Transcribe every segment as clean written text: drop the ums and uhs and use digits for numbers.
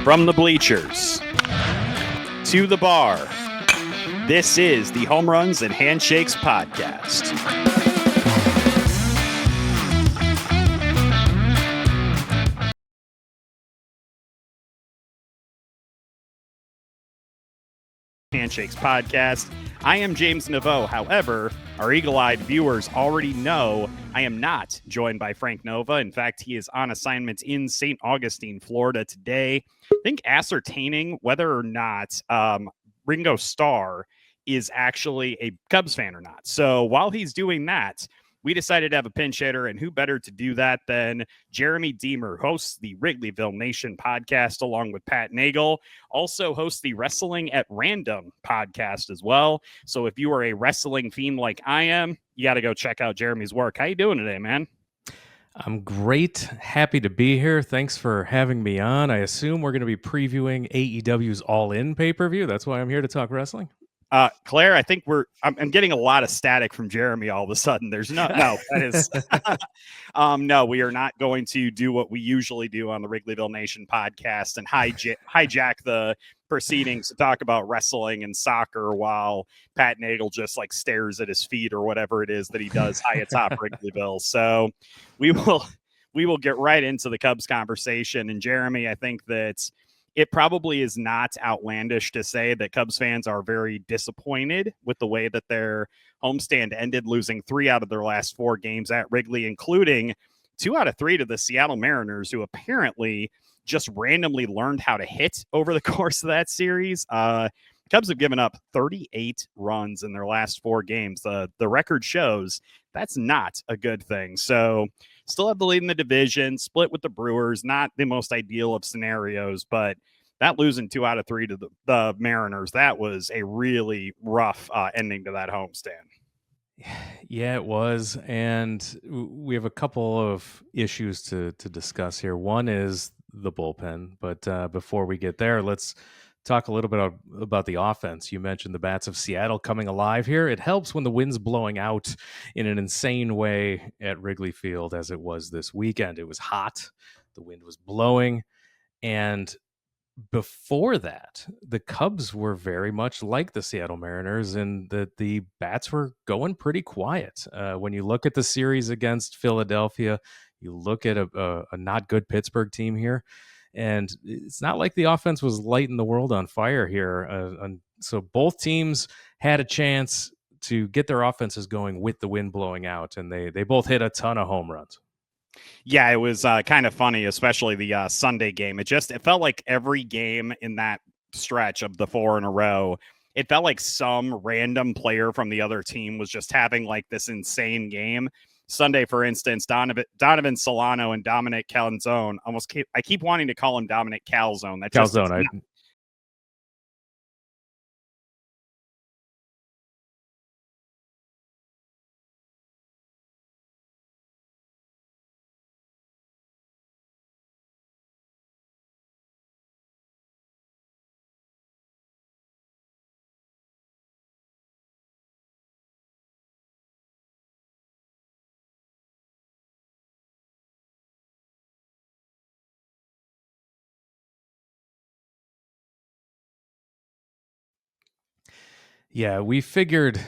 From the bleachers to the bar, this is the Home Runs and Handshakes podcast. Handshakes podcast. I am James Neveau. However, our eagle-eyed viewers already know I am not joined by Frank Nova. In fact, he is on assignment in St. Augustine, Florida today. I think ascertaining whether or not Ringo Starr is actually a Cubs fan or not. So while he's doing that, we decided to have a pinch hitter, and who better to do that than Jeremy Diemer, hosts the Wrigleyville Nation podcast along with Pat Nagel, also hosts the Wrestling at Random podcast as well. So if you are a wrestling fiend like I am, you got to go check out Jeremy's work. How you doing today, man? I'm great. Happy to be here. Thanks for having me on. I assume we're going to be previewing AEW's All In pay-per-view. That's why I'm here to talk wrestling. Claire, I think I'm getting a lot of static from Jeremy all of a sudden. There's no, that is, no, we are not going to do what we usually do on the Wrigleyville Nation podcast and hijack the proceedings to talk about wrestling and soccer while Pat Nagel just like stares at his feet or whatever it is that he does high atop Wrigleyville. So we will get right into the Cubs conversation. And Jeremy, I think that it probably is not outlandish to say that Cubs fans are very disappointed with the way that their homestand ended, losing 3 out of their last 4 games at Wrigley, including 2 out of 3 to the Seattle Mariners, who apparently just randomly learned how to hit over the course of that series. Cubs have given up 38 runs in their last 4 games. The record shows that's not a good thing. So still have the lead in the division, split with the Brewers, not the most ideal of scenarios, but that losing 2 out of 3 to the Mariners, that was a really rough ending to that homestand. Yeah, it was. And we have a couple of issues to discuss here. One is the bullpen, but before we get there, let's talk a little bit about the offense. You mentioned the bats of Seattle coming alive here. It helps when the wind's blowing out in an insane way at Wrigley Field, as it was this weekend. It was hot, the wind was blowing, and before that, the Cubs were very much like the Seattle Mariners in that the bats were going pretty quiet. When you look at the series against Philadelphia, you look at a not good Pittsburgh team here, and it's not like the offense was lighting the world on fire here. So both teams had a chance to get their offenses going with the wind blowing out, and they both hit a ton of home runs. Yeah, it was kind of funny, especially the Sunday game. It felt like every game in that stretch of the 4 in a row, it felt like some random player from the other team was just having like this insane game. Sunday, for instance, Donovan Solano and Dominic Calzone. I keep wanting to call him Dominic Calzone. Yeah, we figured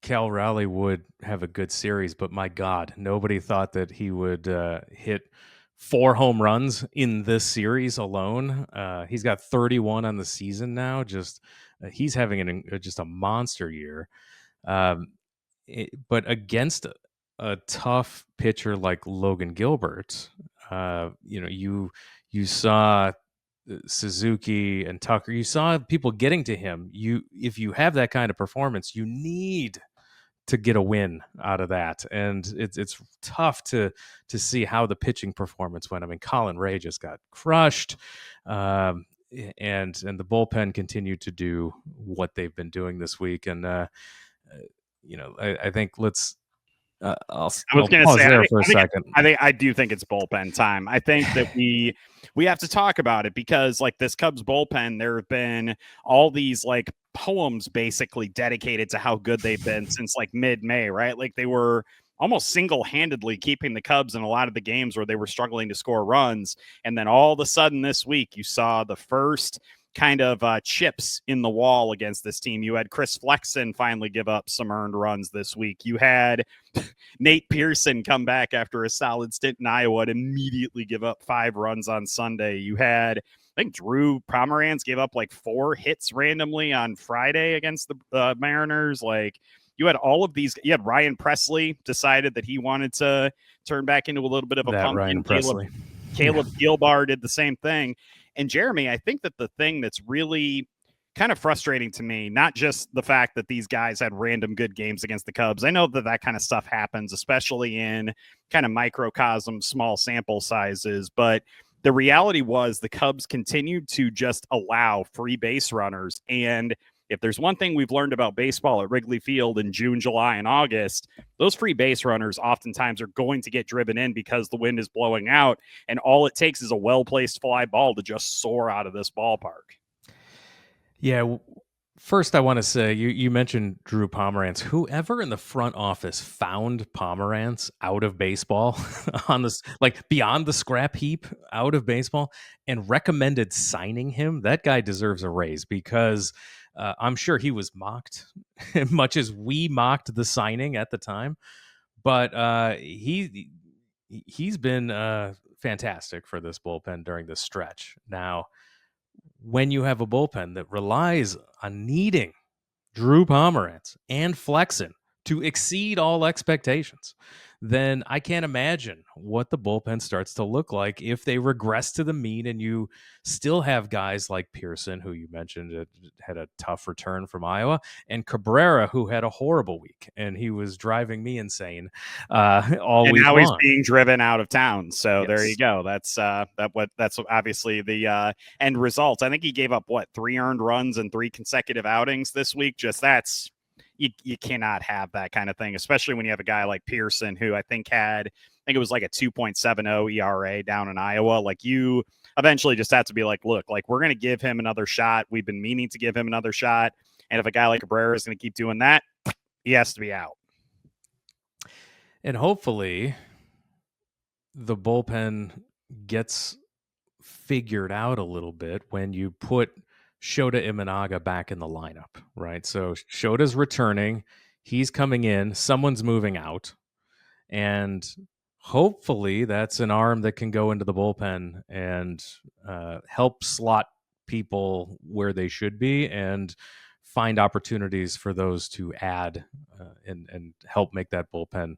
Cal Raleigh would have a good series, but my God, nobody thought that he would hit 4 home runs in this series alone. He's got 31 on the season now. He's having just a monster year. But against a tough pitcher like Logan Gilbert, you saw Suzuki and Tucker. You saw people getting to him. If you have that kind of performance, you need to get a win out of that, and it's tough to see how the pitching performance went. I mean, Colin Rea just got crushed, and the bullpen continued to do what they've been doing this week. And I think let's. I'll pause there for a second. I do think it's bullpen time. I think that we have to talk about it because, like, this Cubs bullpen, there have been all these like poems basically dedicated to how good they've been since like mid-May, right? Like they were almost single-handedly keeping the Cubs in a lot of the games where they were struggling to score runs. And then all of a sudden this week, you saw the first kind of chips in the wall against this team. You had Chris Flexen finally give up some earned runs this week. You had Nate Pearson come back after a solid stint in Iowa and immediately give up 5 runs on Sunday. You had, I think, Drew Pomeranz gave up like 4 hits randomly on Friday against the Mariners. Like, you had all of these. You had Ryan Presley decided that he wanted to turn back into a little bit of a pumpkin. Ryan Presley. Caleb Gilbar did the same thing. And Jeremy, I think that the thing that's really kind of frustrating to me, not just the fact that these guys had random good games against the Cubs. I know that kind of stuff happens, especially in kind of microcosm, small sample sizes. But the reality was the Cubs continued to just allow free base runners. And if there's one thing we've learned about baseball at Wrigley Field in June, July, and August, those free base runners oftentimes are going to get driven in because the wind is blowing out, and all it takes is a well-placed fly ball to just soar out of this ballpark. Yeah, first I want to say, you mentioned Drew Pomeranz. Whoever in the front office found Pomeranz out of baseball, on this, like beyond the scrap heap out of baseball, and recommended signing him, that guy deserves a raise, because I'm sure he was mocked, much as we mocked the signing at the time. But he's been fantastic for this bullpen during this stretch. Now, when you have a bullpen that relies on needing Drew Pomeranz and Flexen to exceed all expectations, then I can't imagine what the bullpen starts to look like if they regress to the mean and you still have guys like Pearson, who you mentioned had a tough return from Iowa, and Cabrera, who had a horrible week, and he was driving me insane all week long. And now he's being driven out of town. So yes. There you go. That's that's obviously the end result. I think he gave up 3 earned runs in 3 consecutive outings this week. Just that's. You cannot have that kind of thing, especially when you have a guy like Pearson, who I think it was like a 2.70 ERA down in Iowa. Like, you eventually just have to be like, look, like, we're going to give him another shot. We've been meaning to give him another shot. And if a guy like Cabrera is going to keep doing that, he has to be out. And hopefully the bullpen gets figured out a little bit when you put Shota Imanaga back in the lineup, right? So Shota's returning, he's coming in, someone's moving out, and hopefully that's an arm that can go into the bullpen and help slot people where they should be and find opportunities for those to add and help make that bullpen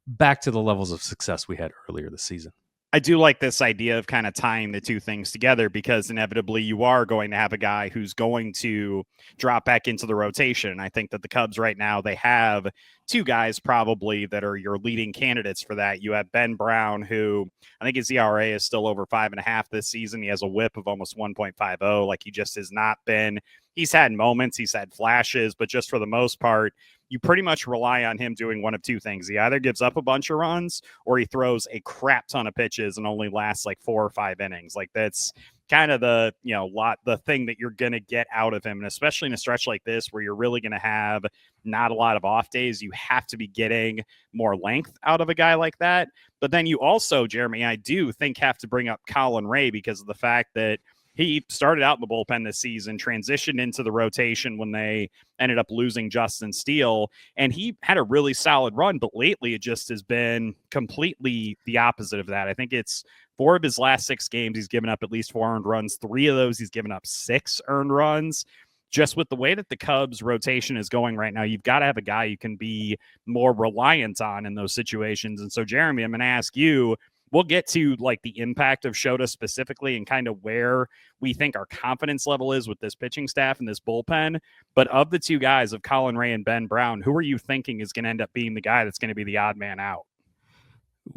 back to the levels of success we had earlier this season. I do like this idea of kind of tying the two things together, because inevitably you are going to have a guy who's going to drop back into the rotation. I think that the Cubs right now, they have 2 guys probably that are your leading candidates for that. You have Ben Brown, who I think his ERA is still over 5.5 this season. He has a whip of almost 1.50. Like, he just has not been, he's had moments, he's had flashes, but just for the most part, you pretty much rely on him doing one of 2 things. He either gives up a bunch of runs or he throws a crap ton of pitches and only lasts like 4 or 5 innings. Like, that's kind of the, the thing that you're going to get out of him. And especially in a stretch like this, where you're really going to have not a lot of off days, you have to be getting more length out of a guy like that. But then you also, Jeremy, I do think have to bring up Colin Rea, because of the fact that he started out in the bullpen this season, transitioned into the rotation when they ended up losing Justin Steele, and he had a really solid run, but lately it just has been completely the opposite of that. I think it's 4 of his last 6 games, he's given up at least 4 earned runs. 3 of those, he's given up 6 earned runs. Just with the way that the Cubs rotation is going right now, you've got to have a guy you can be more reliant on in those situations. And so, Jeremy, I'm going to ask you, we'll get to like the impact of Shota specifically and kind of where we think our confidence level is with this pitching staff and this bullpen. But of the 2 guys, of Colin Rea and Ben Brown, who are you thinking is going to end up being the guy that's going to be the odd man out?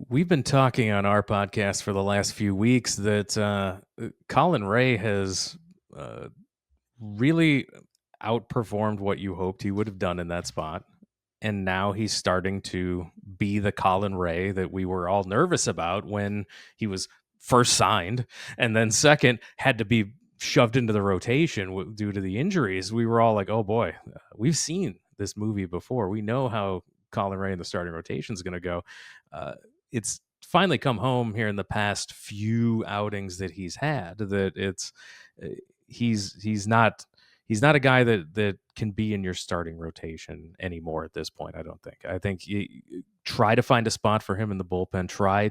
We've been talking on our podcast for the last few weeks that Colin Rea has really outperformed what you hoped he would have done in that spot. And now he's starting to be the Colin Rea that we were all nervous about when he was first signed, and then second had to be shoved into the rotation due to the injuries. We were all like, oh boy, we've seen this movie before. We know how Colin Rea in the starting rotation is going to go. It's finally come home here in the past few outings that he's had, that it's he's not a guy that can be in your starting rotation anymore at this point. I think you try to find a spot for him in the bullpen. Try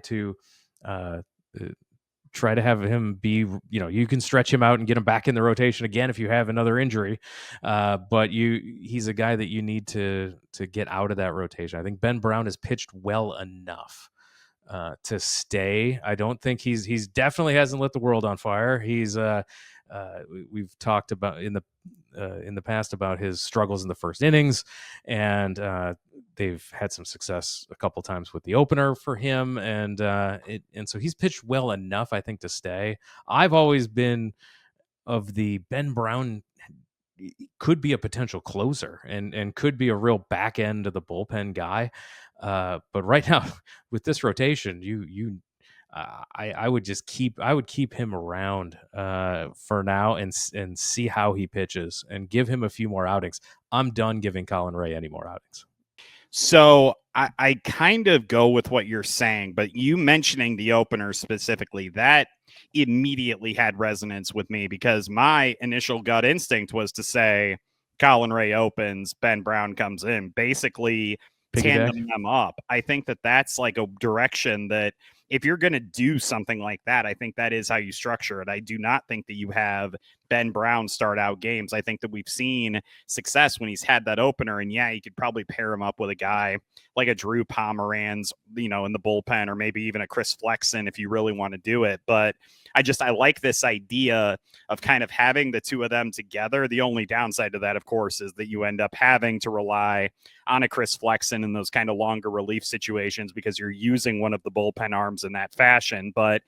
to have him be, you can stretch him out and get him back in the rotation again if you have another injury. But he's a guy that you need to get out of that rotation. I think Ben Brown has pitched well enough to stay. I don't think he's definitely hasn't lit the world on fire. We've talked about in the past about his struggles in the first innings, and they've had some success a couple times with the opener for him, and so he's pitched well enough, I think, to stay. I've always been of the Ben Brown could be a potential closer and could be a real back end of the bullpen guy. But right now with this rotation, I would keep him around for now and see how he pitches and give him a few more outings. I'm done giving Colin Rea any more outings. So I kind of go with what you're saying, but you mentioning the opener specifically, that immediately had resonance with me because my initial gut instinct was to say Colin Rea opens, Ben Brown comes in, basically tandem them up. I think that that's like a direction that if you're going to do something like that, I think that is how you structure it. I do not think that you have Ben Brown start out games. I think that we've seen success when he's had that opener, and yeah, you could probably pair him up with a guy like a Drew Pomeranz, in the bullpen, or maybe even a Chris Flexen if you really want to do it. But I like this idea of kind of having the two of them together. The only downside to that, of course, is that you end up having to rely on a Chris Flexen in those kind of longer relief situations because you're using one of the bullpen arms in that fashion. But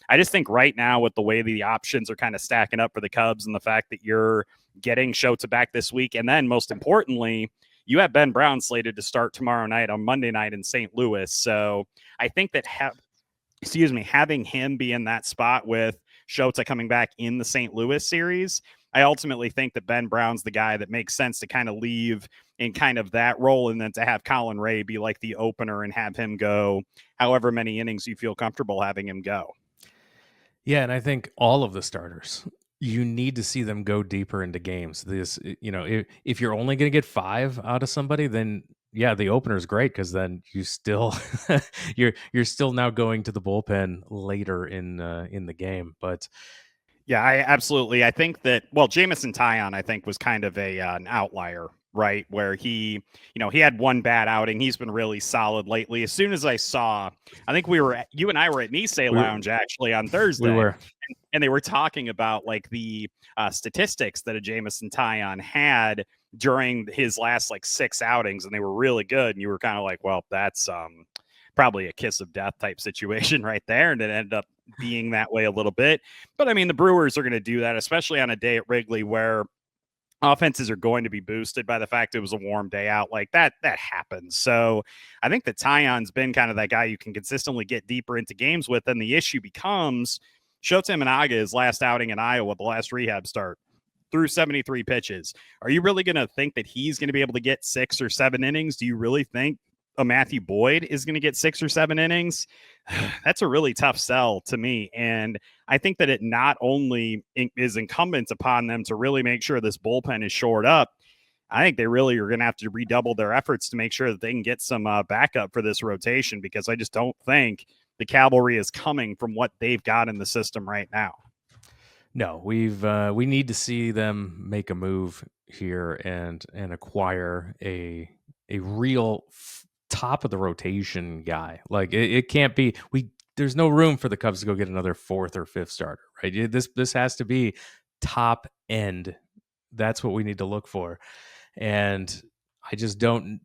I just think right now with the way the options are kind of stacking up for the Cubs and the fact that you're getting Shota back this week, and then most importantly, you have Ben Brown slated to start tomorrow night on Monday night in St. Louis. So I think that having him be in that spot with Shota coming back in the St. Louis series, I ultimately think that Ben Brown's the guy that makes sense to kind of leave in kind of that role, and then to have Colin Rea be like the opener and have him go however many innings you feel comfortable having him go. Yeah, and I think all of the starters, you need to see them go deeper into games. If you're only going to get 5 out of somebody, then yeah, the opener is great because then you still you're still now going to the bullpen later in the game. But yeah, I think that Jameson Taillon I think was kind of an outlier, right? Where he had one bad outing. He's been really solid lately. As soon as I saw, I think you and I were at Nisei Lounge actually on Thursday. We were. And they were talking about like the statistics that a Jameson Taillon had during his last like 6 outings, and they were really good. And you were kind of like, well, that's probably a kiss of death type situation right there. And it ended up being that way a little bit. But I mean, the Brewers are going to do that, especially on a day at Wrigley where offenses are going to be boosted by the fact it was a warm day out. Like that happens. So I think that Taillon's been kind of that guy you can consistently get deeper into games with. And the issue becomes Shota Imanaga, his last outing in Iowa, the last rehab start, threw 73 pitches. Are you really going to think that he's going to be able to get 6 or 7 innings? Do you really think a Matthew Boyd is going to get 6 or 7 innings? That's a really tough sell to me. And I think that it not only is incumbent upon them to really make sure this bullpen is shored up, I think they really are going to have to redouble their efforts to make sure that they can get some backup for this rotation, because I just don't think the cavalry is coming from what they've got in the system right now. No, we need to see them make a move here and acquire a real top of the rotation guy. Like it can't be there's no room for the Cubs to go get another 4th or 5th starter, right? This has to be top end. That's what we need to look for. And I just don't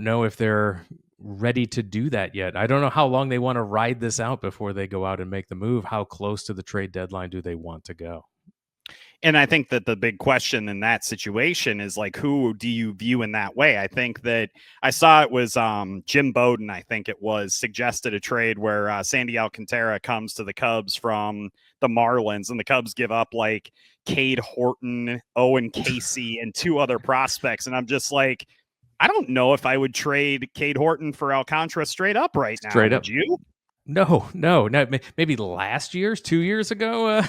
know if they're ready to do that yet. I don't know how long they want to ride this out before they go out and make the move. How close to the trade deadline do they want to go? And I think that the big question in that situation is like, who do you view in that way? I think that I saw it was Jim Bowden, I think it was, suggested a trade where Sandy Alcantara comes to the Cubs from the Marlins, and the Cubs give up like Cade Horton, Owen Casey, and 2 other prospects. And I'm just like, I don't know if I would trade Cade Horton for Alcantara straight up right now. Straight up. Would you? No, maybe last year's 2 years ago,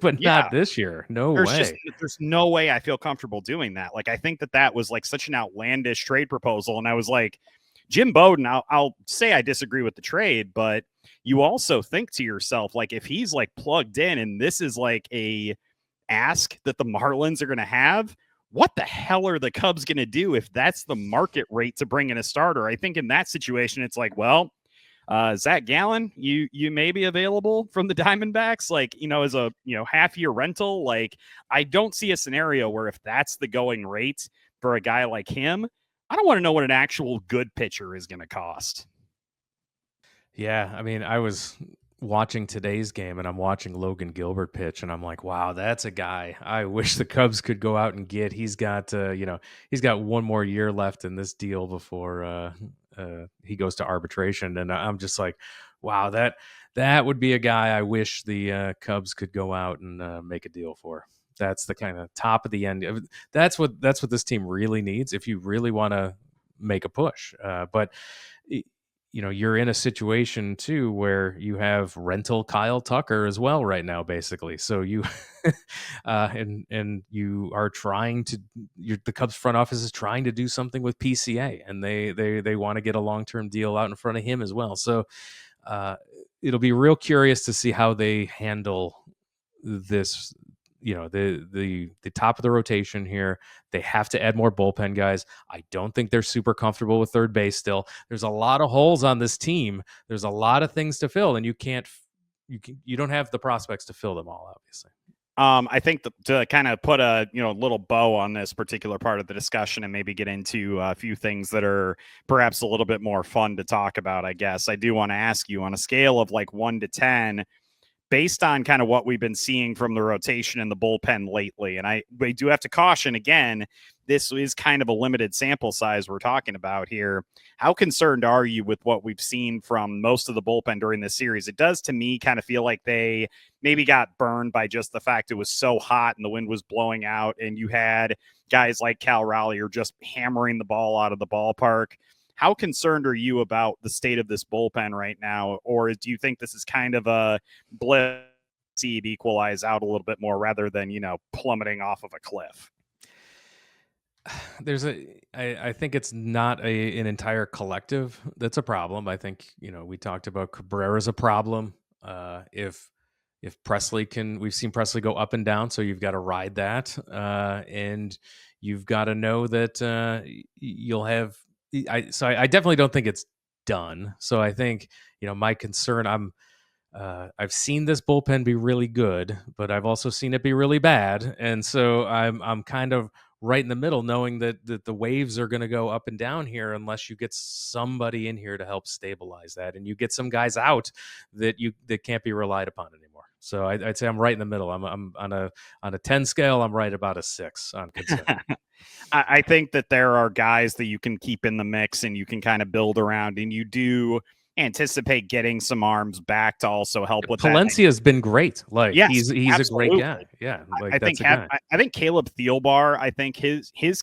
but Yeah. not this year. No way. There's no way I feel comfortable doing that. Like, I think that was like such an outlandish trade proposal. And I was like, Jim Bowden, I'll say I disagree with the trade, but you also think to yourself, like, if he's like plugged in and this is like a ask that the Marlins are going to have, what the hell are the Cubs going to do if that's the market rate to bring in a starter? I think in that situation, it's like, well, Zach Gallen, you may be available from the Diamondbacks, like, as a, half year rental. Like, I don't see a scenario where if that's the going rate for a guy like him, I don't want to know what an actual good pitcher is going to cost. Yeah, I mean, I was watching today's game and I'm watching Logan Gilbert pitch and I'm like, wow, that's a guy I wish the Cubs could go out and get. He's got he's got one more year left in this deal before he goes to arbitration, and I'm just like, wow, that would be a guy I wish the Cubs could go out and make a deal for. That's the kind of top of the end. That's what this team really needs if you really want to make a push. But you're in a situation too where you have rental Kyle Tucker as well right now, basically. So you and you are trying to. The Cubs front office is trying to do something with PCA, and they want to get a long-term deal out in front of him as well. So it'll be real curious to see how they handle this. The top of the rotation here. They have to add more bullpen guys. I don't think they're super comfortable with third base still. There's a lot of holes on this team. There's a lot of things to fill, and you don't have the prospects to fill them all, obviously. I think to kind of put a little bow on this particular part of the discussion and maybe get into a few things that are perhaps a little bit more fun to talk about, I guess I do want to ask you, on a scale of like 1 to 10, based on kind of what we've been seeing from the rotation and the bullpen lately. And we do have to caution again, this is kind of a limited sample size we're talking about here. How concerned are you with what we've seen from most of the bullpen during this series? It does to me kind of feel like they maybe got burned by just the fact it was so hot and the wind was blowing out, and you had guys like Cal Raleigh are just hammering the ball out of the ballpark. How concerned are you about the state of this bullpen right now? Or do you think this is kind of a blip, see it equalize out a little bit more rather than, plummeting off of a cliff? I think it's not an entire collective that's a problem. I think, we talked about Cabrera's a problem. If Presley we've seen Presley go up and down, so you've got to ride that. And you've got to know that you'll have, I definitely don't think it's done. So I think, my concern, I've seen this bullpen be really good, but I've also seen it be really bad. And so I'm kind of right in the middle, knowing that the waves are going to go up and down here unless you get somebody in here to help stabilize that, and you get some guys out that can't be relied upon anymore. So I'd say I'm right in the middle. I'm on a 10 scale. I'm right about a 6 on concern. I think that there are guys that you can keep in the mix and you can kind of build around, and you do anticipate getting some arms back to also help with Palencia has been great. Like, yes, he's absolutely a great guy. Yeah. Like, I think Caleb Thielbar, I think his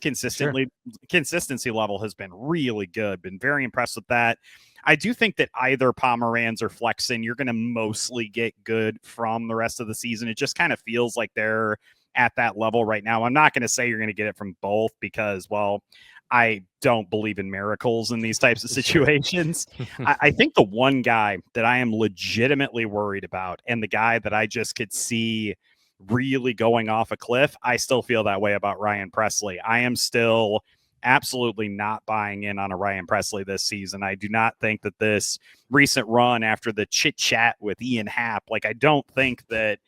consistency level has been really good. Been very impressed with that. I do think that either Pomeranz or Flexen, you're going to mostly get good from the rest of the season. It just kind of feels like they're at that level right now. I'm not going to say you're going to get it from both because, well, I don't believe in miracles in these types of situations. I think the one guy that I am legitimately worried about, and the guy that I just could see really going off a cliff, I still feel that way about Ryan Presley. I am still absolutely not buying in on a Ryan Presley this season. I do not think that this recent run after the chit chat with Ian Happ, like, I don't think that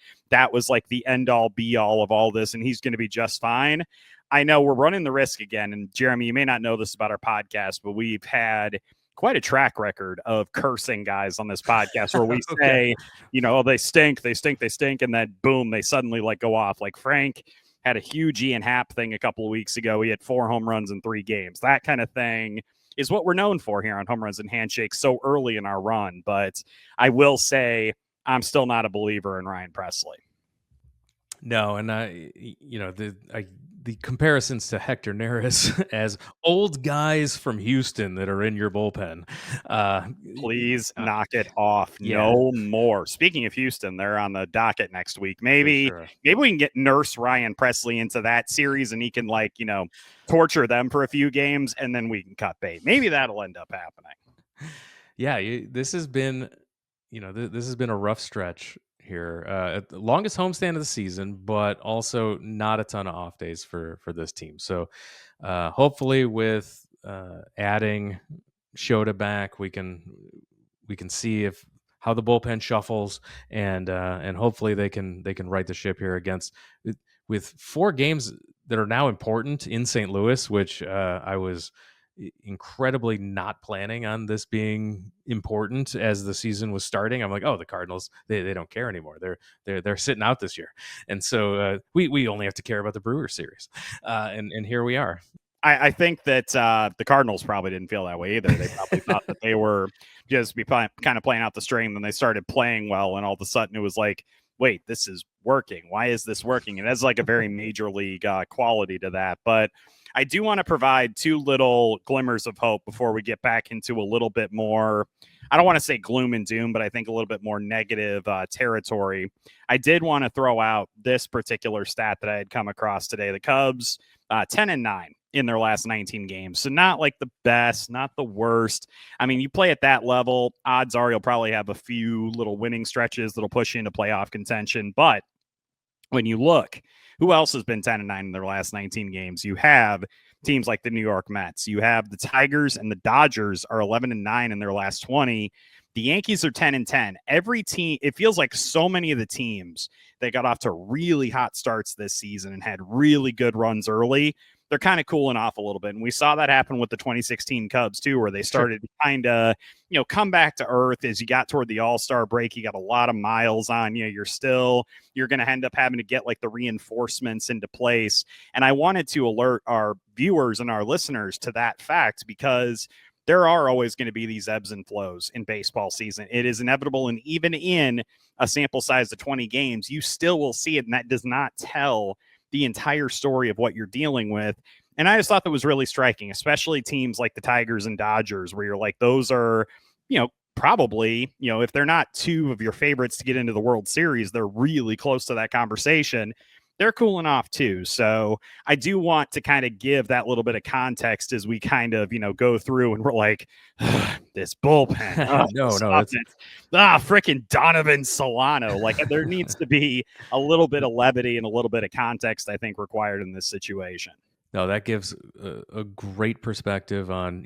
was like the end all be all of all this, and he's going to be just fine. I know we're running the risk again. And Jeremy, you may not know this about our podcast, but we've had quite a track record of cursing guys on this podcast where we say, they stink. And then boom, they suddenly like go off. Like Frank had a huge Ian Happ thing a couple of weeks ago. He had 4 home runs in 3 games. That kind of thing is what we're known for here on Home Runs and Handshakes so early in our run. But I will say I'm still not a believer in Ryan Presley. No, and the comparisons to Hector Neris as old guys from Houston that are in your bullpen. Please knock it off. Yeah. No more. Speaking of Houston, they're on the docket next week. Maybe we can get Nurse Ryan Presley into that series and he can torture them for a few games and then we can cut bait. Maybe that'll end up happening. Yeah, this has been this has been a rough stretch here. The longest homestand of the season, but also not a ton of off days for this team. So hopefully with adding Shota back, we can see how the bullpen shuffles and hopefully they can right the ship here with 4 games that are now important in St. Louis, which I was incredibly not planning on this being important as the season was starting. I'm like, oh, the Cardinals, they don't care anymore. They're sitting out this year. And so we only have to care about the Brewers series. And here we are. I think that the Cardinals probably didn't feel that way either. They probably thought that they were just kind of playing out the string. Then they started playing well, and all of a sudden it was like, wait, this is working. Why is this working? And that's like a very major league quality to that. But I do want to provide 2 little glimmers of hope before we get back into a little bit more, I don't want to say gloom and doom, but I think a little bit more negative territory. I did want to throw out this particular stat that I had come across today. The Cubs, 10-9 in their last 19 games. So not like the best, not the worst. I mean, you play at that level, odds are you'll probably have a few little winning stretches that'll push you into playoff contention. But when you look, who else has been 10-9 in their last 19 games? You have teams like the New York Mets. You have the Tigers and the Dodgers are 11-9 in their last 20. The Yankees are 10-10. Every team, it feels like so many of the teams that got off to really hot starts this season and had really good runs early, they're kind of cooling off a little bit. And we saw that happen with the 2016 Cubs too, where they started to kind of, come back to earth as you got toward the All-Star break. You got a lot of miles on you. You're going to end up having to get like the reinforcements into place. And I wanted to alert our viewers and our listeners to that fact because there are always going to be these ebbs and flows in baseball season. It is inevitable. And even in a sample size of 20 games, you still will see it. And that does not tell the entire story of what you're dealing with. And I just thought that was really striking, especially teams like the Tigers and Dodgers, where you're like, those are, probably, if they're not 2 of your favorites to get into the World Series, they're really close to that conversation. They're cooling off too. So I do want to kind of give that little bit of context as we kind of, go through and we're like, this bullpen. Freaking Donovan Solano. Like there needs to be a little bit of levity and a little bit of context, I think, required in this situation. No, that gives a great perspective on,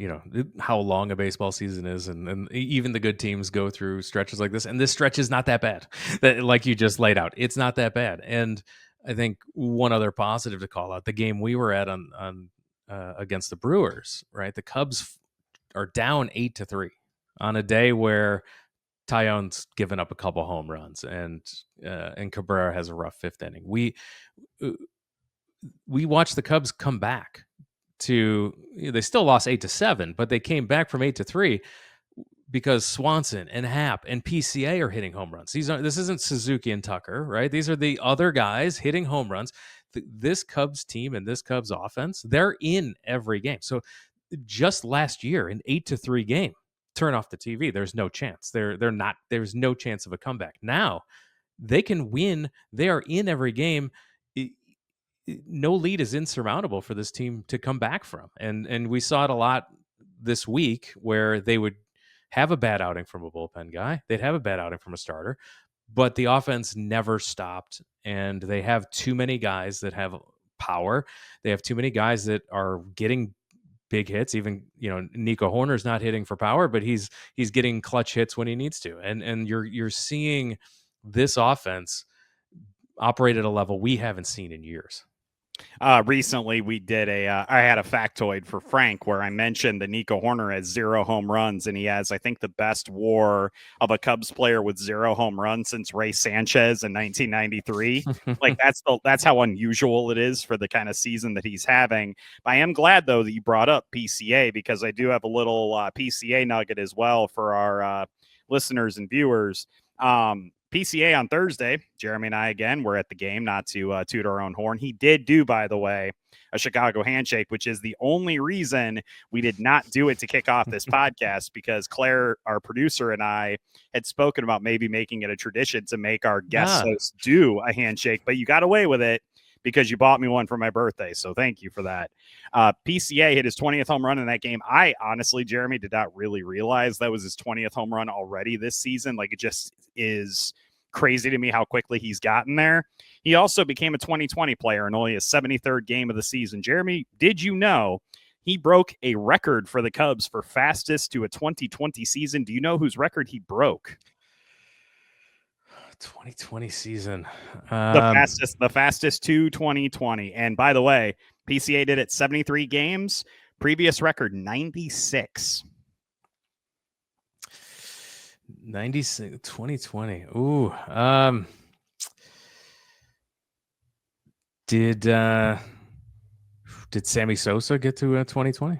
how long a baseball season is. And even the good teams go through stretches like this. And this stretch is not that bad. Like you just laid out. It's not that bad. And I think one other positive to call out, the game we were at on against the Brewers, right? The Cubs are down 8-3 on a day where Tyone's given up a couple home runs and Cabrera has a rough 5th inning. We watched the Cubs come back they still lost 8-7, but they came back from 8-3 because Swanson and Happ and PCA are hitting home runs. This isn't Suzuki and Tucker, right? These are the other guys hitting home runs. This Cubs team and this Cubs offense, they're in every game. So just last year, an 8-3 game, turn off the TV. There's no chance. They're not. There's no chance of a comeback. Now they can win. They are in every game. No lead is insurmountable for this team to come back from. And we saw it a lot this week where they would have a bad outing from a bullpen guy. They'd have a bad outing from a starter, but the offense never stopped. And they have too many guys that have power. They have too many guys that are getting big hits. Even, Nico Horner's not hitting for power, but he's getting clutch hits when he needs to. And you're seeing this offense operate at a level we haven't seen in years. Recently, we did I had a factoid for Frank where I mentioned that Nico Horner has 0 home runs, and he has, I think, the best WAR of a Cubs player with 0 home runs since Ray Sanchez in 1993. Like that's how unusual it is for the kind of season that he's having. But I am glad though that you brought up PCA because I do have a little PCA nugget as well for our listeners and viewers. PCA on Thursday, Jeremy and I again were at the game, not to toot our own horn. He did do, by the way, a Chicago handshake, which is the only reason we did not do it to kick off this podcast, because Claire, our producer, and I had spoken about maybe making it a tradition to make our guest hosts do a handshake, but you got away with it because you bought me one for my birthday. So thank you for that. PCA hit his 20th home run in that game. I honestly, Jeremy, did not really realize that was his 20th home run already this season. Like, it just is crazy to me how quickly he's gotten there. He also became a 2020 player in only his 73rd game of the season. Jeremy, did you know he broke a record for the Cubs for fastest to a 2020 season? Do you know whose record he broke? 2020 season. The fastest to 2020. And by the way, PCA did it 73 games. Previous record 96. 96, 2020. Ooh. Did Sammy Sosa get to 2020?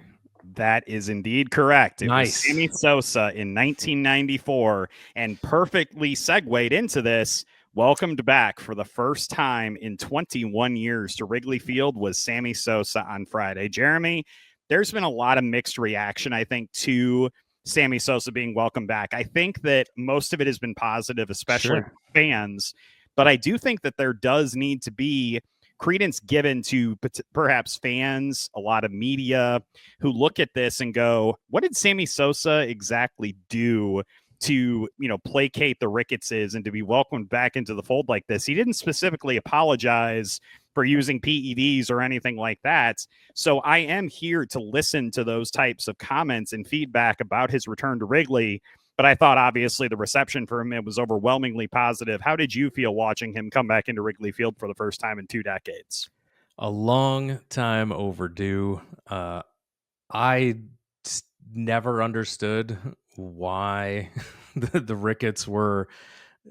That is indeed correct. It Nice. was Sammy Sosa in 1994, and perfectly segued into this. Welcomed back for the first time in 21 years to Wrigley Field was Sammy Sosa on Friday. Jeremy, there's been a lot of mixed reaction, I think, to Sammy Sosa being welcomed back. I think that most of it has been positive, especially fans, but I do think that there does need to be credence given to perhaps fans, a lot of media who look at this and go, what did Sammy Sosa exactly do to, placate the Ricketses and to be welcomed back into the fold like this? He didn't specifically apologize for using PEDs or anything like that. So I am here to listen to those types of comments and feedback about his return to Wrigley. But I thought, obviously, the reception for him, it was overwhelmingly positive. How did you feel watching him come back into Wrigley Field for the first time in 2 decades? A long time overdue. I never understood why the Ricketts were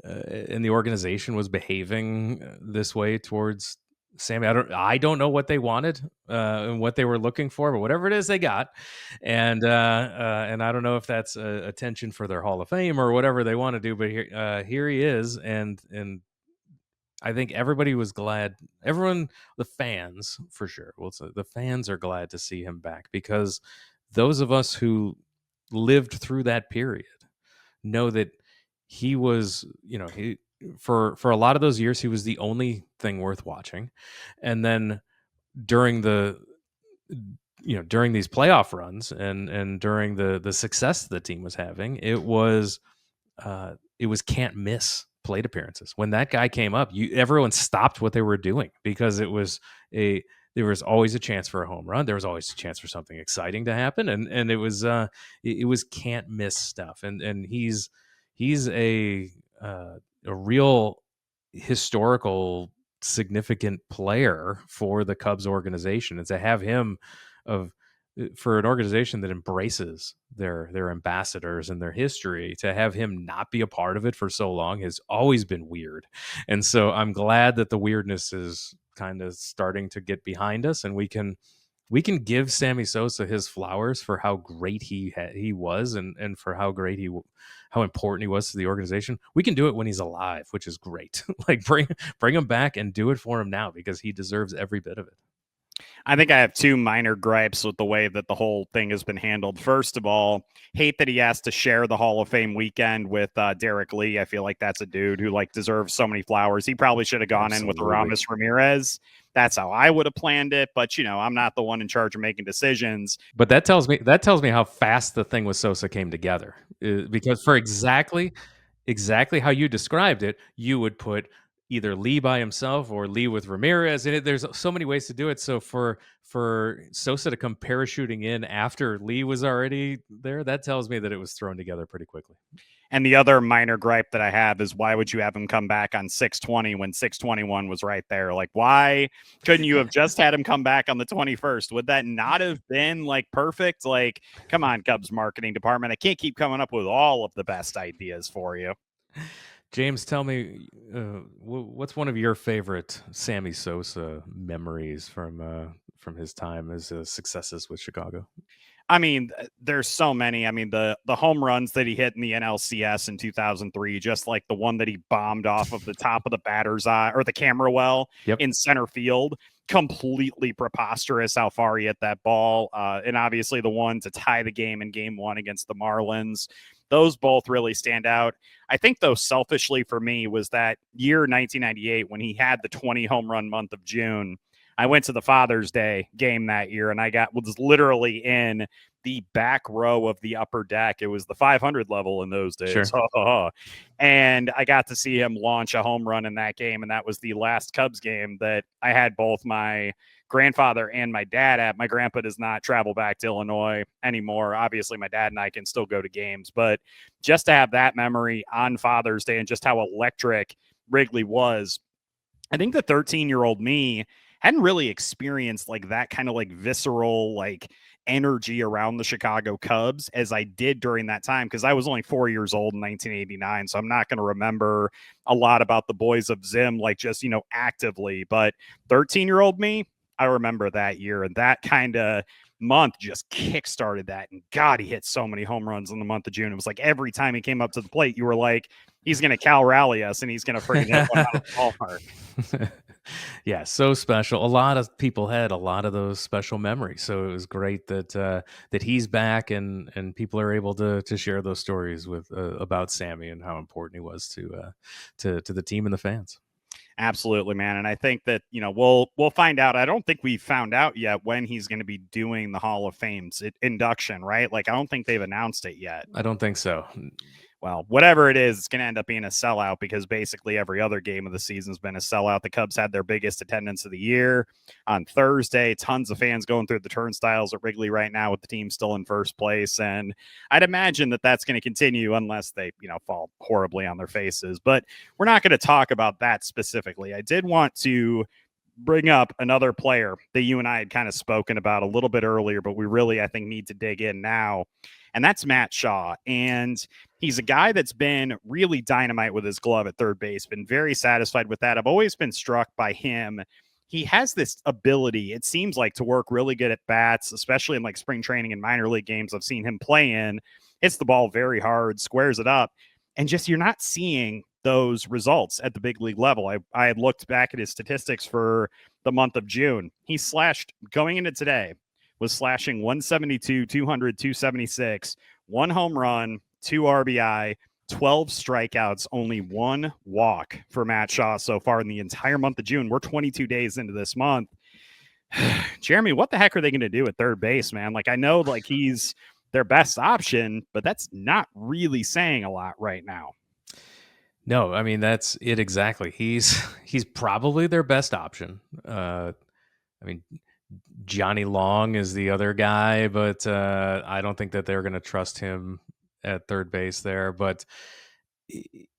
and the organization was behaving this way towards Sammy. I don't know what they wanted and what they were looking for, but whatever it is, they got. And I don't know if that's attention for their Hall of Fame or whatever they want to do. But here he is, and I think everybody was glad. Everyone, the fans for sure. Well, the fans are glad to see him back, because those of us who lived through that period know that he was, for a lot of those years, he was the only thing worth watching. And then during during these playoff runs and during the success the team was having, it was can't miss plate appearances. When that guy came up, everyone stopped what they were doing, because there was always a chance for a home run. There was always a chance for something exciting to happen, and it was can't miss stuff. And he's a real historical significant player for the Cubs organization, and to have him for an organization that embraces their ambassadors and their history, to have him not be a part of it for so long has always been weird. And so I'm glad that the weirdness is kind of starting to get behind us, and we can give Sammy Sosa his flowers for how great he was, and for how important he was to the organization. We can do it when he's alive, which is great. Like, bring him back and do it for him now, because he deserves every bit of it. I think I have 2 minor gripes with the way that the whole thing has been handled. First of all, hate that he has to share the Hall of Fame weekend with Derek Lee. I feel like that's a dude who deserves so many flowers. He probably should have gone in with Aramis Ramirez. That's how I would have planned it. But, I'm not the one in charge of making decisions. But that tells me how fast the thing with Sosa came together, because for exactly how you described it, you would put either Lee by himself or Lee with Ramirez. And there's so many ways to do it. So for Sosa to come parachuting in after Lee was already there, that tells me that it was thrown together pretty quickly. And the other minor gripe that I have is, why would you have him come back on 6/20 when 6/21 was right there? Like, why couldn't you have just had him come back on the 21st? Would that not have been perfect? Like, come on, Cubs marketing department. I can't keep coming up with all of the best ideas for you. James, tell me, what's one of your favorite Sammy Sosa memories from his time as successes with Chicago? I mean, there's so many. I mean, the home runs that he hit in the NLCS in 2003, just like the one that he bombed off of the top of the batter's eye or the camera well in center field, completely preposterous how far he hit that ball. And obviously the one to tie the game in game one against the Marlins. Those both really stand out. I think, though, selfishly for me was that year 1998 when he had the 20 home run month of June. I went to the Father's Day game that year, and I was literally in the back row of the upper deck. It was the 500 level in those days. Sure. And I got to see him launch a home run in that game, and that was the last Cubs game that I had both my grandfather and my dad at. My grandpa does not travel back to Illinois anymore. Obviously, my dad and I can still go to games, but just to have that memory on Father's Day and just how electric Wrigley was, I think the 13-year-old me hadn't really experienced like that kind of like visceral like energy around the Chicago Cubs as I did during that time, because I was only 4 years old in 1989. So I'm not going to remember a lot about the boys of Zim, like just, actively. But 13-year-old me, I remember that year, and that kind of month just kickstarted that. And God, he hit so many home runs in the month of June. It was like every time he came up to the plate, you were like, he's going to Cal rally us and he's going to freaking hit one out of the ballpark. Yeah, so special. A lot of people had a lot of those special memories, so it was great that that he's back and people are able to share those stories with about Sammy and how important he was to the team and the fans. Absolutely, man. And I think that, we'll find out. I don't think we found out yet when he's going to be doing the Hall of Fame's induction, right? Like, I don't think they've announced it yet. I don't think so. Well, whatever it is, it's going to end up being a sellout, because basically every other game of the season has been a sellout. The Cubs had their biggest attendance of the year on Thursday. Tons of fans going through the turnstiles at Wrigley right now with the team still in first place. And I'd imagine that that's going to continue unless they, fall horribly on their faces. But we're not going to talk about that specifically. I did want to bring up another player that you and I had kind of spoken about a little bit earlier, but we really, I think, need to dig in now. And that's Matt Shaw. And he's a guy that's been really dynamite with his glove at third base, been very satisfied with that. I've always been struck by him. He has this ability, it seems like, to work really good at bats, especially in like spring training and minor league games I've seen him play in. Hits the ball very hard, squares it up. And just, you're not seeing those results at the big league level. I had looked back at his statistics for the month of June. He slashed, going into today, was slashing 172, 200, 276, one home run, 2 RBI, 12 strikeouts, only 1 walk for Matt Shaw so far in the entire month of June. We're 22 days into this month. Jeremy, what the heck are they going to do at third base, man? Like, I know like he's their best option, but that's not really saying a lot right now. No, I mean, that's it exactly. He's probably their best option. I mean, Johnny Long is the other guy, but I don't think that they're going to trust him at third base there. But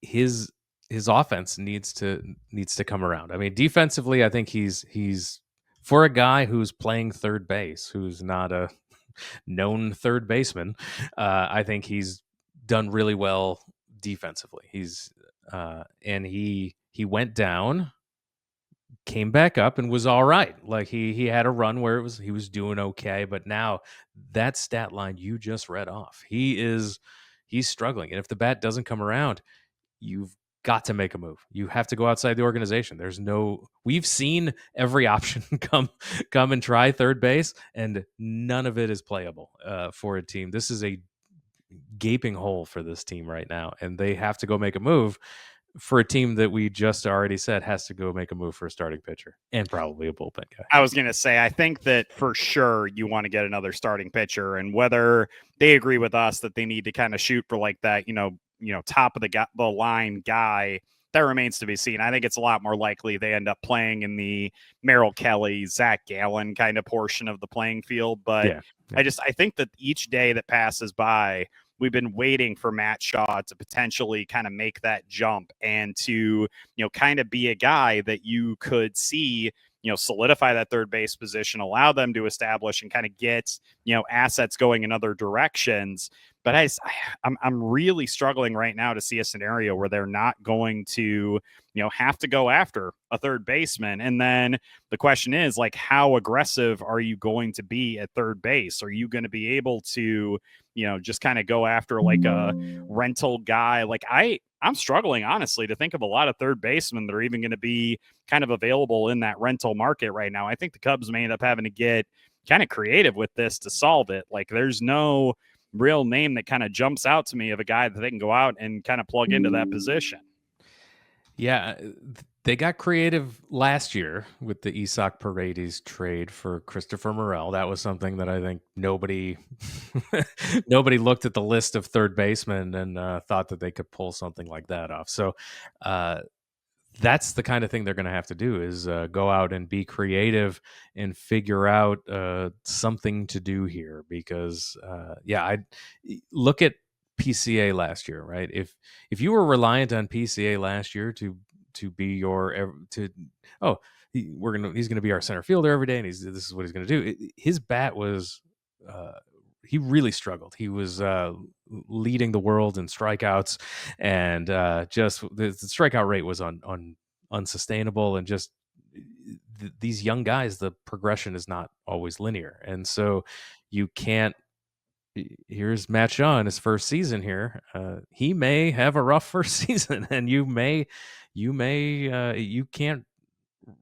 his offense needs to come around. I mean, defensively, I think he's for a guy who's playing third base, who's not a known third baseman. I think he's done really well defensively. He's and he went down, came back up, and was all right. Like he had a run where he was doing okay, but now that stat line you just read off, he's struggling. And if the bat doesn't come around, you've got to make a move. You have to go outside the organization. We've seen every option come and try third base, and none of it is playable for a team. This is a gaping hole for this team right now, and they have to go make a move for a team that we just already said has to go make a move for a starting pitcher and probably a bullpen guy. I was going to say, I think that for sure you want to get another starting pitcher, and whether they agree with us that they need to kind of shoot for like that, top of the line guy, that remains to be seen. I think it's a lot more likely they end up playing in the Merrill Kelly, Zach Gallen kind of portion of the playing field. But yeah. I think that each day that passes by, we've been waiting for Matt Shaw to potentially kind of make that jump and to, kind of be a guy that you could see, solidify that third base position, allow them to establish and kind of get, assets going in other directions. But I'm really struggling right now to see a scenario where they're not going to, have to go after a third baseman. And then the question is, like, how aggressive are you going to be at third base? Are you going to be able to, just kind of go after like a rental guy? Like I'm struggling, honestly, to think of a lot of third basemen that are even going to be kind of available in that rental market right now. I think the Cubs may end up having to get kind of creative with this to solve it. Like there's no real name that kind of jumps out to me of a guy that they can go out and kind of plug into that position. Yeah, they got creative last year with the Isaac Paredes trade for Christopher Morel. That was something that I think nobody looked at the list of third basemen and thought that they could pull something like that off. So that's the kind of thing they're going to have to do is go out and be creative and figure out something to do here. Because I look at PCA last year, right? If you were reliant on PCA last year to be your he's gonna be our center fielder every day, and this is what he's gonna do. His bat was he really struggled. He was leading the world in strikeouts, and just the strikeout rate was unsustainable, and just these young guys, the progression is not always linear, and so you can't. Here's Matt Shaw in his first season here. He may have a rough first season, and you can't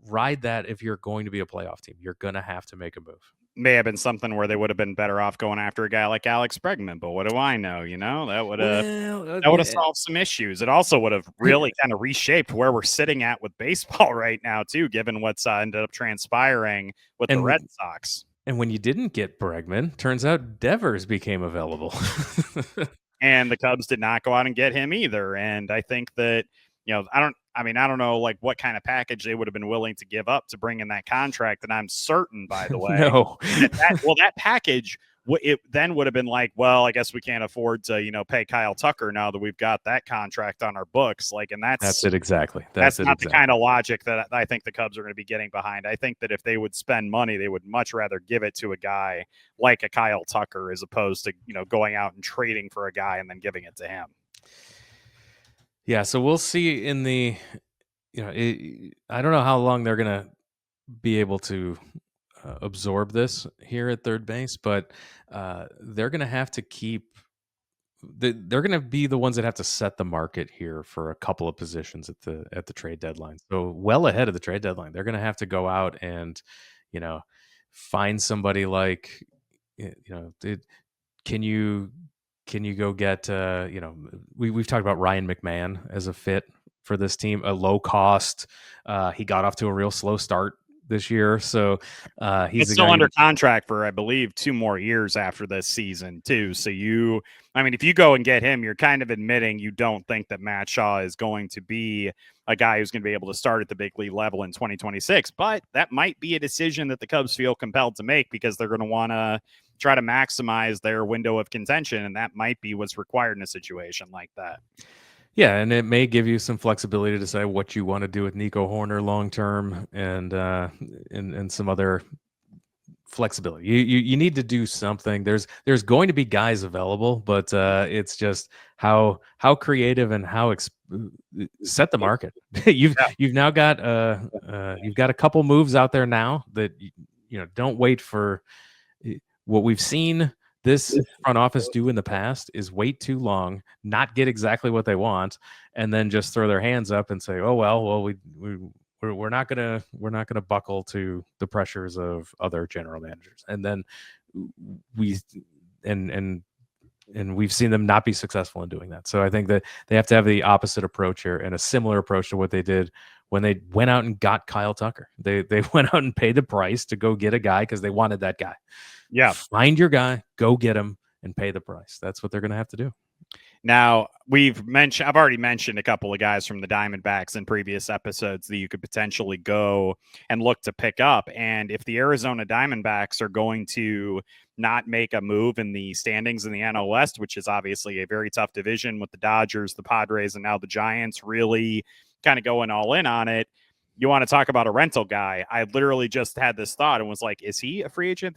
ride that if you're going to be a playoff team. You're going to have to make a move. May have been something where they would have been better off going after a guy like Alex Bregman, but what do I know? That would have solved some issues. It also would have really kind of reshaped where we're sitting at with baseball right now, too, given what's ended up transpiring with the Red Sox. And when you didn't get Bregman, turns out Devers became available. And the Cubs did not go out and get him either. And I think that, I don't know like what kind of package they would have been willing to give up to bring in that contract. And I'm certain, by the way, that package, it then would have been like, well, I guess we can't afford to, pay Kyle Tucker now that we've got that contract on our books. Like, and that's it exactly. That's not the kind of logic that I think the Cubs are going to be getting behind. I think that if they would spend money, they would much rather give it to a guy like a Kyle Tucker as opposed to, going out and trading for a guy and then giving it to him. Yeah, so we'll see in the, I don't know how long they're going to be able to absorb this here at third base, but they're going to have to they're going to be the ones that have to set the market here for a couple of positions at the trade deadline. So well ahead of the trade deadline, they're going to have to go out and, find somebody like, can you go get, we've talked about Ryan McMahon as a fit for this team, a low cost. He got off to a real slow start this year. So he's still under contract for, I believe, 2 more years after this season too. So if you go and get him, you're kind of admitting you don't think that Matt Shaw is going to be a guy who's going to be able to start at the big league level in 2026. But that might be a decision that the Cubs feel compelled to make because they're going to want to try to maximize their window of contention. And that might be what's required in a situation like that. Yeah, and it may give you some flexibility to decide what you want to do with Nico Horner long term, and some other flexibility. You need to do something. There's going to be guys available, but it's just how creative and how set the market. You've now got you've got a couple moves out there now that don't wait for what we've seen. This front office do in the past is wait too long, not get exactly what they want, and then just throw their hands up and say, "Oh well, we're not gonna buckle to the pressures of other general managers." And then we've seen them not be successful in doing that. So I think that they have to have the opposite approach here, and a similar approach to what they did when they went out and got Kyle Tucker. They went out and paid the price to go get a guy because they wanted that guy. Yeah. Find your guy, go get him, and pay the price. That's what they're going to have to do. Now, I've already mentioned a couple of guys from the Diamondbacks in previous episodes that you could potentially go and look to pick up. And if the Arizona Diamondbacks are going to not make a move in the standings in the NL West, which is obviously a very tough division with the Dodgers, the Padres, and now the Giants really kind of going all in on it, you want to talk about a rental guy? I literally just had this thought and was like, is he a free agent?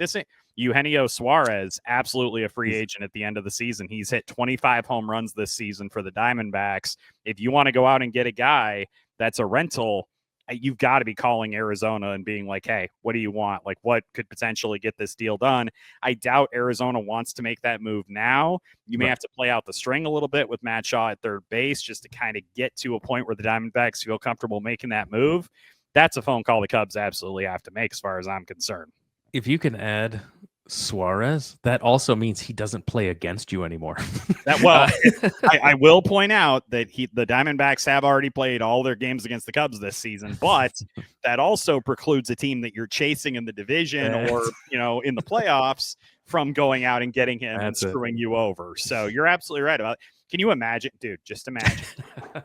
Eugenio Suarez, absolutely a free agent at the end of the season. He's hit 25 home runs this season for the Diamondbacks. If you want to go out and get a guy that's a rental, you've got to be calling Arizona and being like, hey, what do you want? Like, what could potentially get this deal done? I doubt Arizona wants to make that move now. You may have to play out the string a little bit with Matt Shaw at third base just to kind of get to a point where the Diamondbacks feel comfortable making that move. That's a phone call the Cubs absolutely have to make as far as I'm concerned. If you can add Suarez, that also means he doesn't play against you anymore. I will point out that the Diamondbacks have already played all their games against the Cubs this season, but that also precludes a team that you're chasing in the division or in the playoffs from going out and getting him and screwing you over. So you're absolutely right about it. Can you imagine, dude, just imagine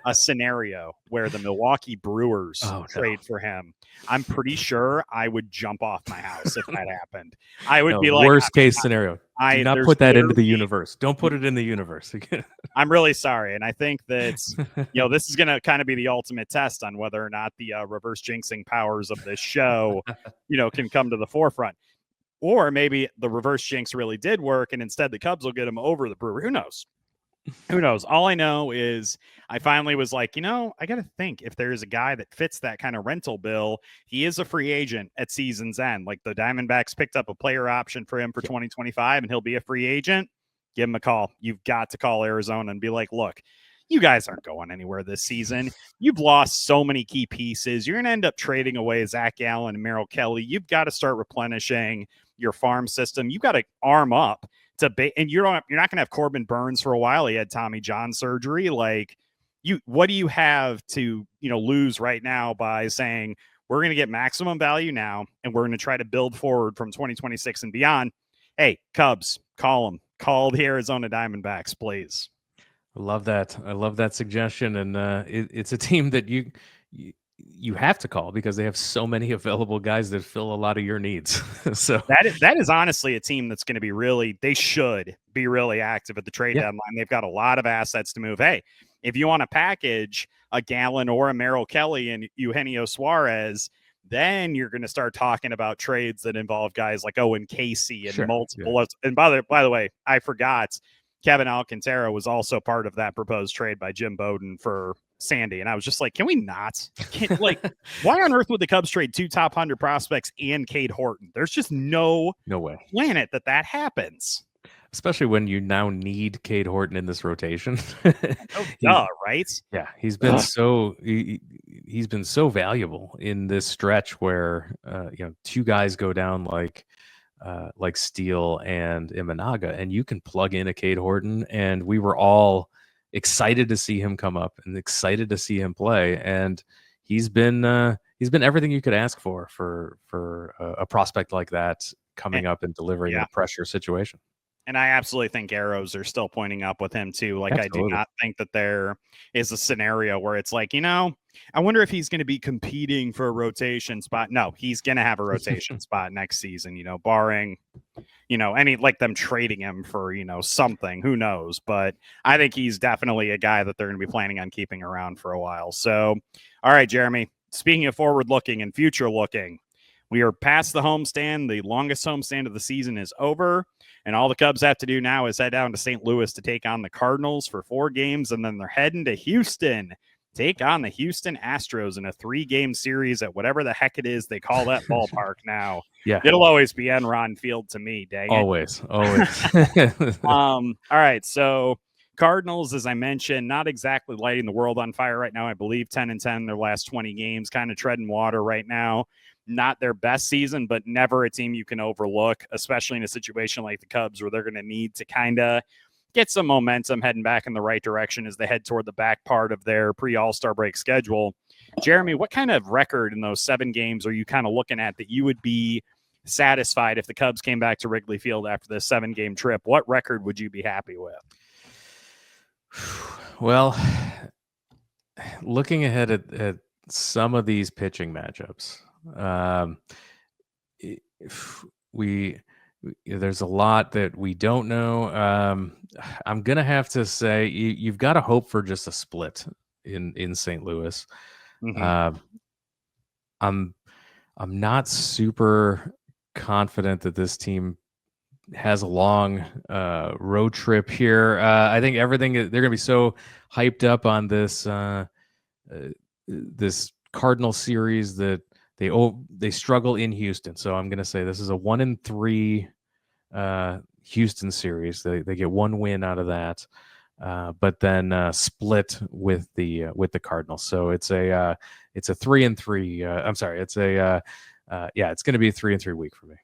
a scenario where the Milwaukee Brewers trade for him? I'm pretty sure I would jump off my house if that happened. I would be like, worst case scenario. Do not put that into the universe. Don't put it in the universe. I'm really sorry. And I think that, this is going to kind of be the ultimate test on whether or not the reverse jinxing powers of this show, can come to the forefront. Or maybe the reverse jinx really did work and instead the Cubs will get him over the Brewer. Who knows? Who knows? All I know is I finally was like, I got to think if there's a guy that fits that kind of rental bill. He is a free agent at season's end. Like the Diamondbacks picked up a player option for him for 2025 and he'll be a free agent. Give him a call. You've got to call Arizona and be like, look, you guys aren't going anywhere this season. You've lost so many key pieces. You're going to end up trading away Zach Gallen and Merrill Kelly. You've got to start replenishing your farm system. You've got to arm up. And you're not going to have Corbin Burns for a while. He had Tommy John surgery. Like, what do you have to lose right now by saying we're going to get maximum value now and we're going to try to build forward from 2026 and beyond? Hey, Cubs, call them. Call the Arizona Diamondbacks, please. I love that. I love that suggestion, and it's a team that you have to call because they have so many available guys that fill a lot of your needs. So that is honestly a team that's going to be they should be really active at the trade deadline. They've got a lot of assets to move. Hey, if you want to package a Gallen or a Merrill Kelly and Eugenio Suarez, then you're going to start talking about trades that involve guys like Owen Casey and multiple. Yeah. And by the way, I forgot Kevin Alcantara was also part of that proposed trade by Jim Bowden for Sandy. And I was just like, can we not? Why on earth would the Cubs trade 2 top 100 prospects and Cade Horton? There's just no way planet that happens. Especially when you now need Cade Horton in this rotation. Right? Yeah, he's been he's been so valuable in this stretch where 2 guys go down like Steele and Imanaga, and you can plug in a Cade Horton, and we were all excited to see him come up and excited to see him play, and he's been everything you could ask for a prospect like that coming up and delivering in a pressure situation. And I absolutely think arrows are still pointing up with him too. Like, absolutely. I do not think that there is a scenario where it's like, I wonder if he's going to be competing for a rotation spot. No, he's going to have a rotation spot next season, barring, any like them trading him for, something, who knows. But I think he's definitely a guy that they're going to be planning on keeping around for a while. So, all right, Jeremy, speaking of forward looking and future looking, we are past the homestand. The longest homestand of the season is over. And all the Cubs have to do now is head down to St. Louis to take on the Cardinals for 4 games. And then they're heading to Houston, take on the Houston Astros in a 3-game series at whatever the heck it is they call that ballpark now. Yeah. It'll always be Enron Field to me, dang it. Always. All right. So Cardinals, as I mentioned, not exactly lighting the world on fire right now. I believe 10-10 their last 20 games, kind of treading water right now. Not their best season, but never a team you can overlook, especially in a situation like the Cubs where they're going to need to kind of get some momentum heading back in the right direction as they head toward the back part of their pre-All-Star break schedule. Jeremy, what kind of record in those 7 games are you kind of looking at that you would be satisfied if the Cubs came back to Wrigley Field after this 7-game trip? What record would you be happy with? Well, looking ahead at some of these pitching matchups, there's a lot that we don't know. I'm gonna have to say you've got to hope for just a split in St. Louis. Mm-hmm. I'm not super confident that this team has a long road trip here. I think they're going to be so hyped up on this this Cardinal series that they struggle in Houston. So I'm going to say this is a 1-3 Houston series. They get one win out of that, but then split with the Cardinals. So it's a 3-3. I'm sorry, it's a it's going to be a 3-3 week for me.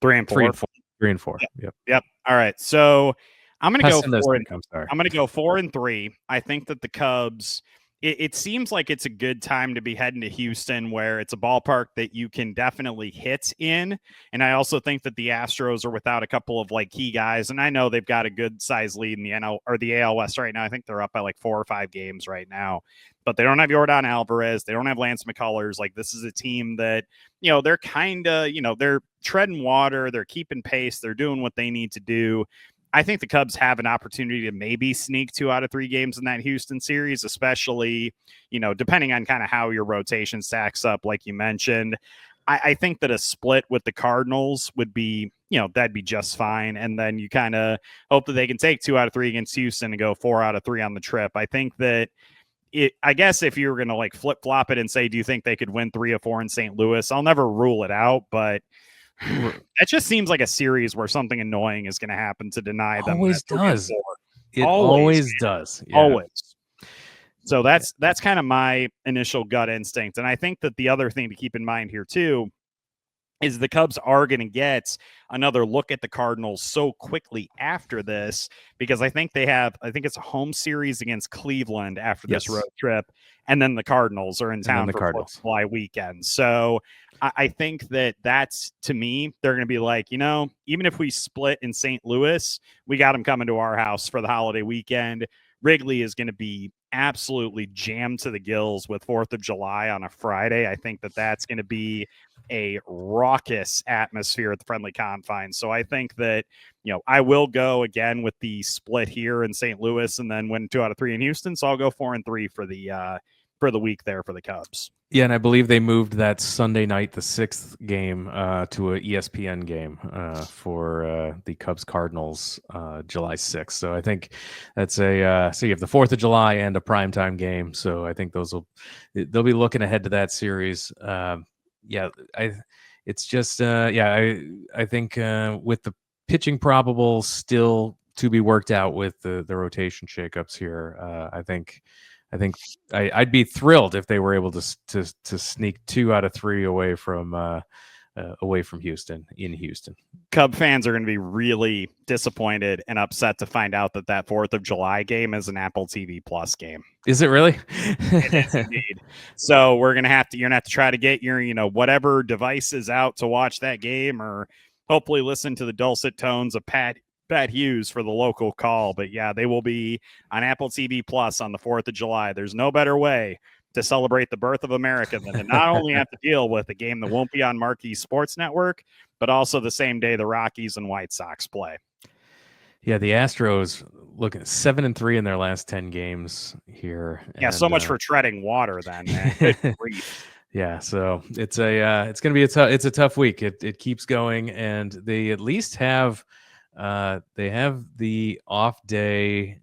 3-4. 3-4. 3-4. Yep. All right. So I'm going to go 4. I'm going to go 4-3. I think that the Cubs. It seems like it's a good time to be heading to Houston, where it's a ballpark that you can definitely hit in. And I also think that the Astros are without a couple of like key guys. And I know they've got a good size lead in the NL or the AL West right now. I think they're up by like 4 or 5 games right now, but they don't have Yordan Alvarez. They don't have Lance McCullers. Like, this is a team that, they're kind of, they're treading water. They're keeping pace. They're doing what they need to do. I think the Cubs have an opportunity to maybe sneak 2 out of 3 games in that Houston series, especially, depending on kind of how your rotation stacks up, like you mentioned. I think that a split with the Cardinals would be, that'd be just fine. And then you kind of hope that they can take 2 out of 3 against Houston and go 4 out of 3 on the trip. I think that I guess if you were going to like flip flop it and say, do you think they could win 3 or 4 in St. Louis? I'll never rule it out, but it just seems like a series where something annoying is going to happen to deny them. Always does. It always does. Yeah. Always. So that's kind of my initial gut instinct. And I think that the other thing to keep in mind here too is the Cubs are going to get another look at the Cardinals so quickly after this, because I think it's a home series against Cleveland after this road trip. And then the Cardinals are in town for 4th of July weekend. So I think that's, to me, they're going to be like, even if we split in St. Louis, we got them coming to our house for the holiday weekend. Wrigley is going to be absolutely jammed to the gills with 4th of July on a Friday. I think that's going to be a raucous atmosphere at the friendly confines. So I think that, I will go again with the split here in St. Louis and then win 2 out of 3 in Houston. So I'll go 4-3 for the week there for the Cubs. Yeah, and I believe they moved that Sunday night, the 6th game, to a ESPN game for the Cubs Cardinals, July 6th. So I think that's so you have the 4th of July and a primetime game. So I think they'll be looking ahead to that series. I think with the pitching probable still to be worked out with the rotation shakeups here, I think I'd be thrilled if they were able to sneak 2 out of 3 away from Houston in Houston. Cub fans are going to be really disappointed and upset to find out that 4th of July game is an Apple TV Plus game. Is it really? It is indeed. So you're going to have to try to get your, whatever devices out to watch that game, or hopefully listen to the dulcet tones of Pat Hughes for the local call. But yeah, they will be on Apple TV Plus on the 4th of July. There's no better way to celebrate the birth of America than to not only have to deal with a game that won't be on Marquee Sports Network, but also the same day the Rockies and White Sox play. Yeah, the Astros look at 7-3 in their last 10 games here. Yeah, so much for treading water then, man. Yeah, so it's going to be a tough week. It keeps going, and they at least have the off day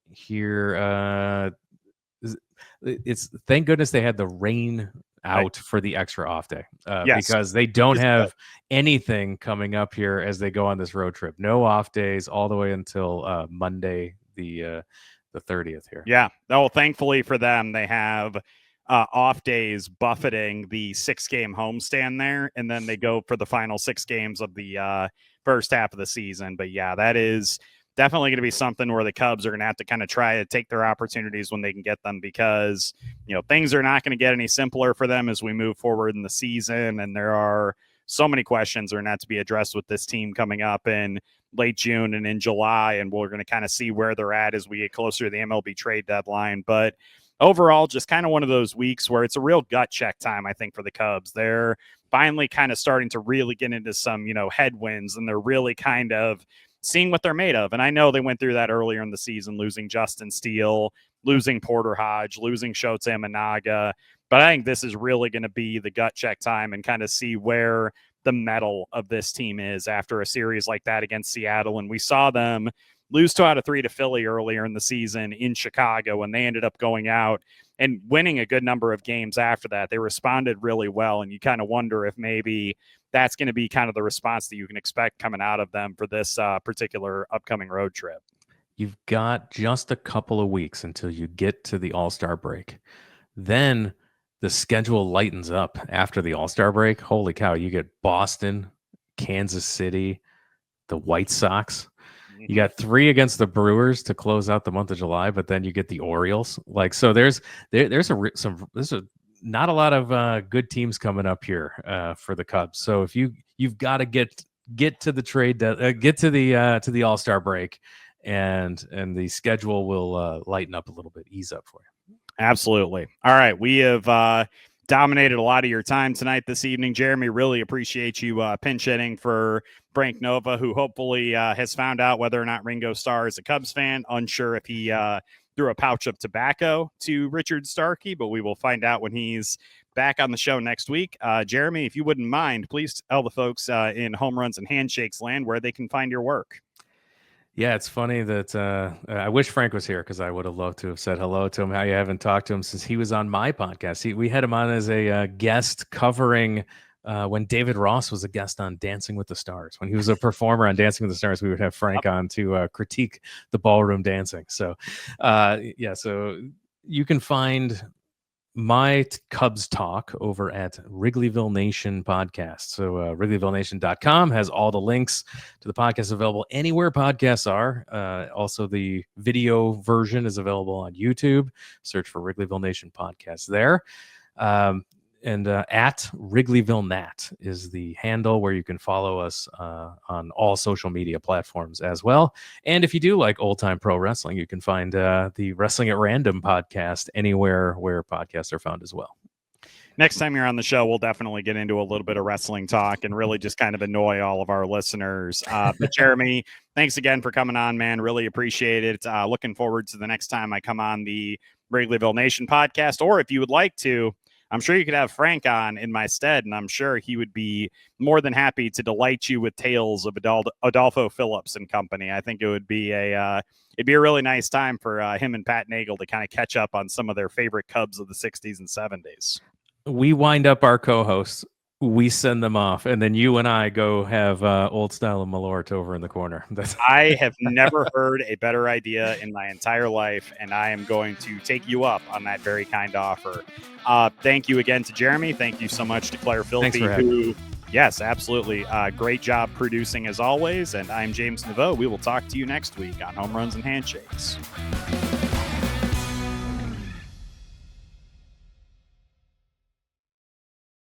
here. It's thank goodness they had the rain out for the extra off day, because they don't have anything coming up here as they go on this road trip. No off days all the way until Monday, the 30th here. Yeah. Oh, thankfully for them, they have off days buffeting the 6-game homestand there, and then they go for the final 6 games of the first half of the season. But yeah, that is definitely going to be something where the Cubs are going to have to kind of try to take their opportunities when they can get them, because things are not going to get any simpler for them as we move forward in the season, and there are so many questions that are not to be addressed with this team coming up in late June and in July, and we're going to kind of see where they're at as we get closer to the MLB trade deadline. But overall, just kind of one of those weeks where it's a real gut check time, I think, for the Cubs. They're finally kind of starting to really get into some, headwinds, and they're really kind of seeing what they're made of. And I know they went through that earlier in the season, losing Justin Steele, losing Porter Hodge, losing Shota Imanaga. But I think this is really going to be the gut check time and kind of see where the mettle of this team is after a series like that against Seattle. And we saw them lose 2 out of 3 to Philly earlier in the season in Chicago, and they ended up going out and winning a good number of games after that. They responded really well, and you kind of wonder if maybe that's going to be kind of the response that you can expect coming out of them for this particular upcoming road trip. You've got just a couple of weeks until you get to the All-Star break. Then the schedule lightens up after the All-Star break. Holy cow, you get Boston, Kansas City, the White Sox. You got 3 against the Brewers to close out the month of July, but then you get the Orioles. Like, so there's not a lot of good teams coming up here for the Cubs. So if you've got to get to the get to the All-Star break, and the schedule will lighten up a little bit, ease up for you. Absolutely. All right, we have dominated a lot of your time tonight this evening. Jeremy, really appreciate you pinch hitting for Frank Nova, who hopefully has found out whether or not Ringo Starr is a Cubs fan. Unsure if he threw a pouch of tobacco to Richard Starkey, but we will find out when he's back on the show next week. Jeremy, if you wouldn't mind, please tell the folks in Home Runs and Handshakes land where they can find your work. Yeah, it's funny that I wish Frank was here because I would have loved to have said hello to him. How you haven't talked to him since he was on my podcast. We had him on as a guest covering when David Ross was a guest on Dancing with the Stars. When he was a performer on Dancing with the Stars, we would have Frank on to critique the ballroom dancing. So, so you can find my Cubs talk over at Wrigleyville Nation podcast. So wrigleyvillenation.com has all the links to the podcast available anywhere podcasts are. Also, the video version is available on YouTube. Search for Wrigleyville Nation podcast there. And at Wrigleyville Nat is the handle where you can follow us on all social media platforms as well. And if you do like old-time pro wrestling, you can find the Wrestling at Random podcast anywhere where podcasts are found as well. Next time you're on the show, we'll definitely get into a little bit of wrestling talk and really just kind of annoy all of our listeners. But Jeremy, thanks again for coming on, man. Really appreciate it. Looking forward to the next time I come on the Wrigleyville Nation podcast, or if you would like to, I'm sure you could have Frank on in my stead, and I'm sure he would be more than happy to delight you with tales of Adolfo Phillips and company. I think it would be a really nice time for him and Pat Nagel to kind of catch up on some of their favorite Cubs of the 60s and 70s. We wind up our co-hosts. We send them off, and then you and I go have Old Style and Malort over in the corner. I have never heard a better idea in my entire life, and I am going to take you up on that very kind offer. Thank you again to Jeremy. Thank you so much to Claire Philby, who, yes, absolutely, great job producing as always. And I'm James Neveau. We will talk to you next week on Home Runs and Handshakes.